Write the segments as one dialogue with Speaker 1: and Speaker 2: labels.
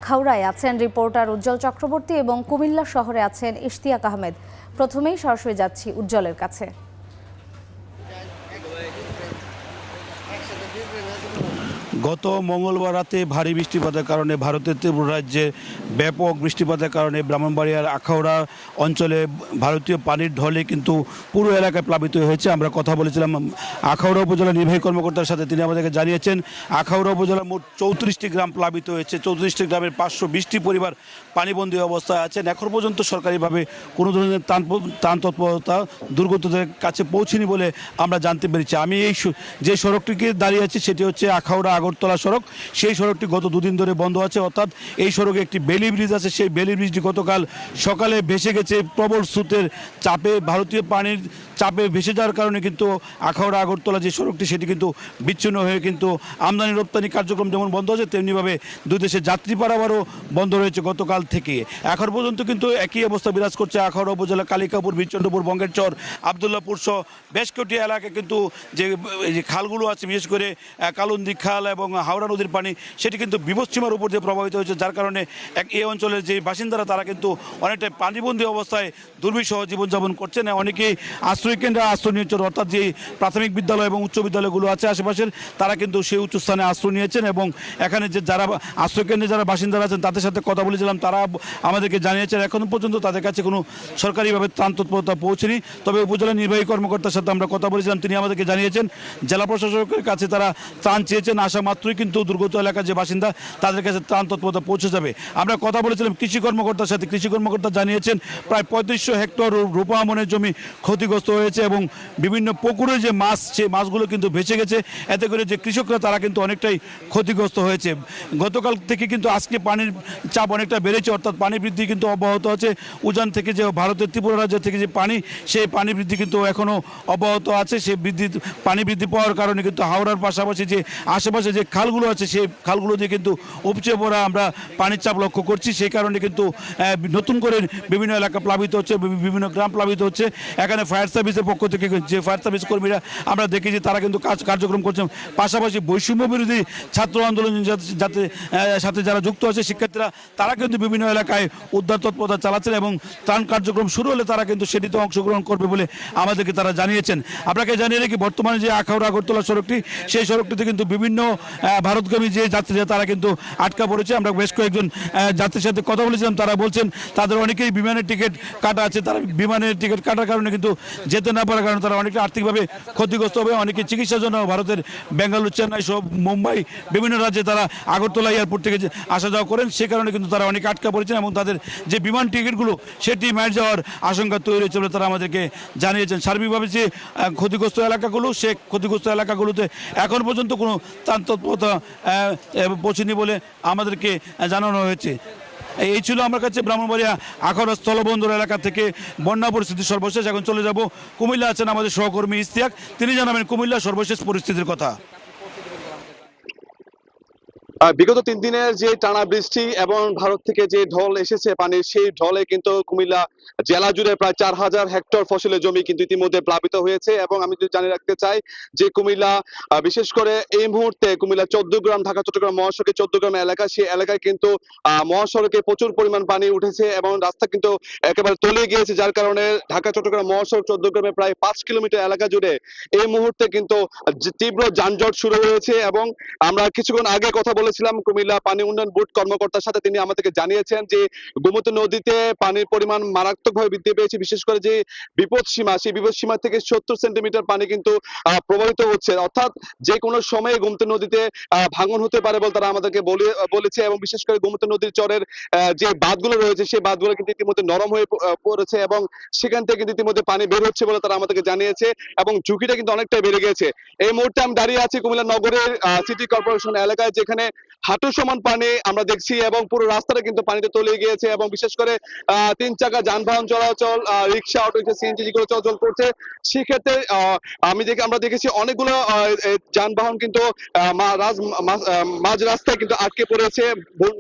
Speaker 1: আখাউড়ায় আছেন রিপোর্টার উজ্জ্বল চক্রবর্তী এবং কুমিল্লা শহরে আছেন ইশতিয়াক আহমেদ। প্রথমেই সরাসরি যাচ্ছি উজ্জ্বলের কাছে।
Speaker 2: গত মঙ্গলবার রাতে ভারী বৃষ্টিপাতের কারণে ভারতের ত্রিপুরা রাজ্যে ব্যাপক বৃষ্টিপাতের কারণে ব্রাহ্মণবাড়িয়ার আখাউড়া অঞ্চলে ভারতীয় পানির ঢলে কিন্তু পুরো এলাকায় প্লাবিত হয়েছে। আমরা কথা বলেছিলাম আখাউড়া উপজেলা নির্বাহী কর্মকর্তার সাথে, তিনি আমাদেরকে জানিয়েছেন আখাউড়া উপজেলার মোট 34টি গ্রাম প্লাবিত হয়েছে। 34টি গ্রামের 520টি পরিবার পানিবন্দী অবস্থায় আছেন। এখন পর্যন্ত সরকারিভাবে কোনো ধরনের ত্রাণ তৎপরতা দুর্গতদের কাছে পৌঁছেনি বলে আমরা জানতে পেরেছি। আমি এই যে সড়কটিকে দাঁড়িয়ে আছি সেটি হচ্ছে আখাউড়া আগরতলা সড়ক। সেই সড়কটি গত দুদিন ধরে বন্ধ আছে, অর্থাৎ এই সড়কে একটি বেলি ব্রিজ আছে। সেই বেলি ব্রিজটি গতকাল সকালে ভেসে গেছে প্রবল স্রোতের চাপে, ভারতীয় পানির চাপে ভেসে যাওয়ার কারণে কিন্তু আখাউড়া আগরতলা যে সড়কটি সেটি কিন্তু বিচ্ছিন্ন হয়ে কিন্তু আমদানি রপ্তানি কার্যক্রম যেমন বন্ধ আছে, তেমনিভাবে দুই দেশের যাত্রী পারাবারও বন্ধ রয়েছে গতকাল থেকে। এখন পর্যন্ত কিন্তু একই অবস্থা বিরাজ করছে আখাউড়া উপজেলা কালিকাপুর, বীরচন্দ্রপুর, বঙ্গেরচর, আবদুল্লাপুর সহ বেশ কয়েকটি এলাকায় কিন্তু যে খালগুলো আছে, বিশেষ করে কালুন্দি খাল এবং হাওড়া নদীর পানি সেটি কিন্তু বিপদসীমার উপর দিয়ে প্রভাবিত হয়েছে, যার কারণে এই অঞ্চলের যে বাসিন্দারা তারা কিন্তু অনেকটাই পানিবন্দী অবস্থায় দুর্বিষহ জীবনযাপন করছেন। অনেকেই আশ্রয় কেন্দ্রে আশ্রয় নিয়েছেন, অর্থাৎ যে প্রাথমিক বিদ্যালয় এবং উচ্চ বিদ্যালয়গুলো আছে আশেপাশের, তারা কিন্তু সেই উচ্চ স্থানে আশ্রয় নিয়েছেন। এবং এখানে যে যারা আশ্রয় কেন্দ্রে যারা বাসিন্দারা আছেন তাদের সাথে কথা বলেছিলাম, তারা আমাদেরকে জানিয়েছেন এখন পর্যন্ত তাদের কাছে কোনো সরকারিভাবে ত্রাণ তৎপরতা পৌঁছেনি। তবে উপজেলা নির্বাহী কর্মকর্তার সাথে আমরা কথা বলেছিলাম, তিনি আমাদেরকে জানিয়েছেন জেলা প্রশাসকের কাছে তারা ত্রাণ চেয়েছেন, আসা মাত্রই কিন্তু দুর্গত এলাকার যে বাসিন্দা তাদের কাছে ত্রাণ তৎপরতা পৌঁছে যাবে। আমরা কথা বলেছিলাম কৃষি কর্মকর্তার সাথে, কৃষি কর্মকর্তা জানিয়েছেন প্রায় 3500 হেক্টর রূপা আমনের জমি ক্ষতিগ্রস্ত হয়েছে এবং বিভিন্ন পুকুরে যে মাছ, সেই মাছগুলো কিন্তু ভেসে গেছে। এতে করে যে কৃষকরা তারা কিন্তু অনেকটাই ক্ষতিগ্রস্ত হয়েছে। গতকাল থেকে কিন্তু আজকে পানির চাপ অনেকটা বেড়েছে, অর্থাৎ পানি বৃদ্ধি কিন্তু অব্যাহত আছে। উজান থেকে যে ভারতের ত্রিপুরা রাজ্য থেকে যে পানি, সেই পানি বৃদ্ধি কিন্তু এখনও অব্যাহত আছে। সেই পানি বৃদ্ধি পাওয়ার কারণে কিন্তু হাওড়ার পাশাপাশি যে আশেপাশে যে খালগুলো আছে সেই খালগুলো দিয়ে কিন্তু উপচে পড়া আমরা পানির চাপ লক্ষ্য করছি। সেই কারণে কিন্তু নতুন করে বিভিন্ন এলাকা প্লাবিত হচ্ছে, বিভিন্ন গ্রাম প্লাবিত হচ্ছে। এখানে ফায়ার সার্ভিসের পক্ষ থেকে যে ফায়ার সার্ভিস কর্মীরা আমরা দেখেছি তারা কিন্তু কার্যক্রম করছেন। পাশাপাশি বৈষম্য বিরোধী ছাত্র আন্দোলন যাতে সাথে যারা যুক্ত আছে শিক্ষার্থীরা, তারা কিন্তু বিভিন্ন এলাকায় উদ্ধার তৎপরতা চালাচ্ছেন এবং ত্রাণ কার্যক্রম শুরু হলে তারা কিন্তু সেটিতে অংশগ্রহণ করবে বলে আমাদেরকে তারা জানিয়েছেন। আপনাকে জানিয়ে রাখি বর্তমানে যে আখাউড়া আগরতলা সড়কটি, সেই সড়কটিতে কিন্তু বিভিন্ন ভারতগামী যে যাত্রীরা তারা কিন্তু আটকা পড়েছে। আমরা বেশ কয়েকজন যাত্রীর সাথে কথা বলেছিলাম, তারা বলছেন তাদের অনেকেই বিমানের টিকিট কাটা আছে, তারা বিমানের টিকিট কাটার কারণে কিন্তু যেতে না পারার কারণে তারা অনেকটা আর্থিকভাবে ক্ষতিগ্রস্ত হবে। অনেকে চিকিৎসার জন্য ভারতের বেঙ্গালুরু, চেন্নাই সহ মুম্বাই বিভিন্ন রাজ্যে তারা আগরতলা এয়ারপোর্ট থেকে আসা যাওয়া করেন, সে কারণে কিন্তু তারা অনেকে আটকা পড়েছেন এবং তাদের যে বিমান টিকিটগুলো সেটি মার যাওয়ার আশঙ্কা তৈরি হয়েছে বলে তারা আমাদেরকে জানিয়েছেন। সার্বিকভাবে যে ক্ষতিগ্রস্ত এলাকাগুলো, সে ক্ষতিগ্রস্ত এলাকাগুলোতে এখন পর্যন্ত কোনো ত্রাণ তৎপরতা পৌঁছেনি বলে আমাদেরকে জানানো হয়েছে। এই ছিল আমার কাছে ব্রাহ্মণবাড়িয়া আখাউড়া স্থলবন্দর এলাকা থেকে বন্যা পরিস্থিতি সর্বশেষ। এখন চলে যাব কুমিল্লা, আছেন আমাদের সহকর্মী ইশতিয়াক, তিনি জানাবেন কুমিল্লার সর্বশেষ পরিস্থিতির কথা।
Speaker 3: বিগত 3 দিনের যে টানা বৃষ্টি এবং ভারত থেকে যে ঢল এসেছে পানির, সেই ঢলে কিন্তু কুমিল্লা জেলা জুড়ে প্রায় 4000 হেক্টর ফসলের জমি কিন্তু ইতিমধ্যে প্লাবিত হয়েছে। এবং আমি যদি জানিয়ে রাখতে চাই যে কুমিল্লা বিশেষ করে এই মুহূর্তে কুমিল্লা 14 গ্রাম, ঢাকা চট্টগ্রাম মহাসড়কে 14 গ্রাম এলাকা, সেই এলাকায় কিন্তু মহাসড়কে প্রচুর পরিমাণ পানি উঠেছে এবং রাস্তা কিন্তু একেবারে তলিয়ে গিয়েছে, যার কারণে ঢাকা চট্টগ্রাম মহাসড়ক 14 গ্রামে প্রায় 5 কিলোমিটার এলাকা জুড়ে এই মুহূর্তে কিন্তু তীব্র যানজট শুরু হয়েছে। এবং আমরা কিছুক্ষণ আগে কথা বলেছিলাম কুমিল্লা পানি উন্নয়ন বোর্ড কর্মকর্তার সাথে, তিনি আমাদেরকে জানিয়েছেন যে গোমতী নদীতে পানির পরিমাণ মারাত্মকভাবে বৃদ্ধি পেয়েছে। বিশেষ করে যে বিপদ সীমা, সেই বিপদ সীমা থেকে 70 সেন্টিমিটার পানি কিন্তু প্রবাহিত হচ্ছে, অর্থাৎ যে কোনো সময়ে গোমতী নদীতে ভাঙন হতে পারে বলে তারা আমাদেরকে বলেছে। এবং বিশেষ করে গোমতী নদীর চরের যে বাঁধগুলো রয়েছে সেই বাঁধগুলো কিন্তু ইতিমধ্যে নরম হয়ে পড়েছে এবং সেখান থেকে কিন্তু ইতিমধ্যে পানি বের হচ্ছে বলে তারা আমাদেরকে জানিয়েছে এবং ঝুঁকিটা কিন্তু অনেকটাই বেড়ে গেছে। এই মুহূর্তে আমি দাঁড়িয়ে আছি কুমিল্লা নগরের সিটি কর্পোরেশন এলাকায়, যেখানে হাঁটু সমান পানি আমরা দেখছি এবং পুরো রাস্তাটা কিন্তু পানিতে তলিয়ে গিয়েছে। এবং বিশেষ করে 3 চাকা যানবাহন চলাচল, রিক্সা, অটো রিক্সা, সিএনজি যেগুলো চলাচল করছে, সেক্ষেত্রে আমরা দেখেছি অনেকগুলো যানবাহন কিন্তু মাঝ রাস্তায় কিন্তু আটকে পড়েছে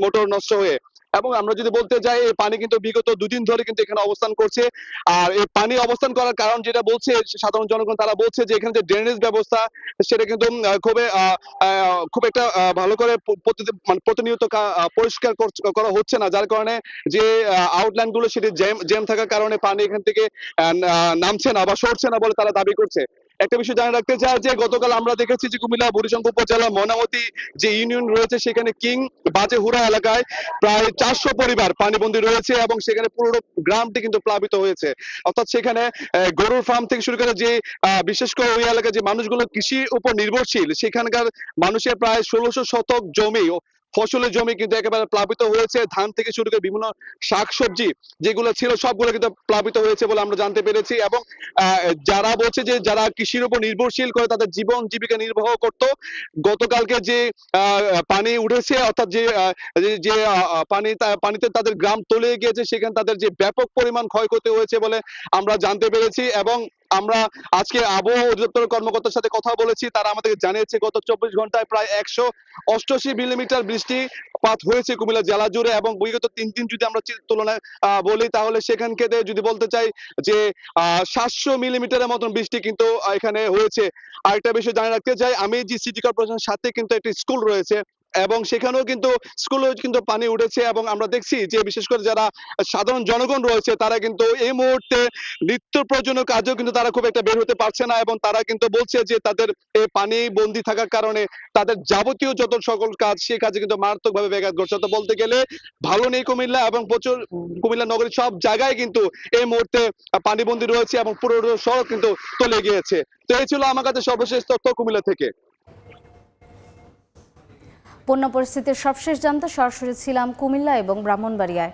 Speaker 3: মোটর নষ্ট হয়ে। এবং আমরা যদি বলতে যাই এই পানি কিন্তু বিগত দুদিন ধরে কিন্তু এখানে অবস্থান করছে। আর এই পানি অবস্থান করার কারণ যেটা বলছে সাধারণ জনগণ, তারা বলছে যে এখানে যে ড্রেনেজ ব্যবস্থা সেটা কিন্তু খুব একটা ভালো করে মানে প্রতিনিয়ত পরিষ্কার করা হচ্ছে না, যার কারণে যে আউটলাইন গুলো সেটি জ্যাম থাকার কারণে পানি এখান থেকে নামছে না বা সরছে না বলে তারা দাবি করছে। একটা বিষয় জানা রাখতে চাই যে গতকাল আমরা দেখেছি যে কুমিল্লা বুড়িশঙ্কর উপজেলা ময়নামতি যে ইউনিয়ন রয়েছে সেখানে কিং বাজেহুরা এলাকায় প্রায় 400 পরিবার পানিবন্দী রয়েছে এবং সেখানে পুরো গ্রামটি কিন্তু প্লাবিত হয়েছে। অর্থাৎ সেখানে গরুর ফার্ম থেকে শুরু করে যে বিশেষ করে ওই এলাকায় যে মানুষগুলো কৃষির উপর নির্ভরশীল, সেখানকার মানুষের প্রায় 1600 শতক জমি ফসলের জমি কিন্তু একেবারে প্লাবিত হয়েছে। ধান থেকে শুরু করে বিভিন্ন শাকসবজি যেগুলো ছিল সবগুলো কিন্তু প্লাবিত হয়েছে বলে আমরা জানতে পেরেছি। এবং যারা বলছে যে যারা কৃষির উপর নির্ভরশীল করে তাদের জীবন জীবিকা নির্বাহ করত, গতকালকে যে পানি উঠেছে অর্থাৎ যে যে পানিতে তাদের গ্রাম তলিয়ে গিয়েছে, সেখানে তাদের যে ব্যাপক পরিমাণ ক্ষয়ক্ষতি হয়েছে বলে আমরা জানতে পেরেছি। এবং আমরা আজকে আবহাওয়া অধিদপ্তরের কর্মকর্তার সাথে কথা বলেছি, তারা আমাদেরকে জানিয়েছে গত 24 ঘন্টায় প্রায় 188 মিলিমিটার বৃষ্টিপাত হয়েছে কুমিল্লা জেলা জুড়ে। এবং বিগত 3 দিন যদি আমরা তুলনায় বলি তাহলে সেখানকে যদি বলতে চাই যে 700 মিলিমিটারের মতন বৃষ্টি কিন্তু এখানে হয়েছে। আরেকটা বিষয় জানা রাখতে চাই, আমি যে সিটি কর্পোরেশনের সাথে কিন্তু একটি স্কুল রয়েছে এবং সেখানেও কিন্তু স্কুলেও কিন্তু পানি উঠেছে। এবং আমরা দেখছি যে বিশেষ করে যারা সাধারণ জনগণ রয়েছে তারা কিন্তু এই মুহূর্তে নিত্য প্রয়োজনীয় কাজেও কিন্তু তারা খুব একটা বের হতে পারছে না এবং তারা কিন্তু বলছে যে তাদের এই পানি বন্দি থাকার কারণে তাদের যাবতীয় যত সকল কাজ সেই কাজে কিন্তু মারাত্মকভাবে ব্যাঘাত ঘটছে। তো বলতে গেলে ভালো নেই কুমিল্লা, এবং প্রচুর কুমিল্লা নগরীর সব জায়গায় কিন্তু এই মুহূর্তে পানিবন্দি রয়েছে এবং পুরো সড়ক কিন্তু তলিয়ে গিয়েছে। তো এই ছিল আমার কাছে সর্বশেষ তথ্য কুমিল্লা থেকে।
Speaker 1: বন্যা পরিস্থিতির সবশেষ জানতে সরাসরি ছিলাম কুমিল্লা এবং ব্রাহ্মণবাড়িয়ায়।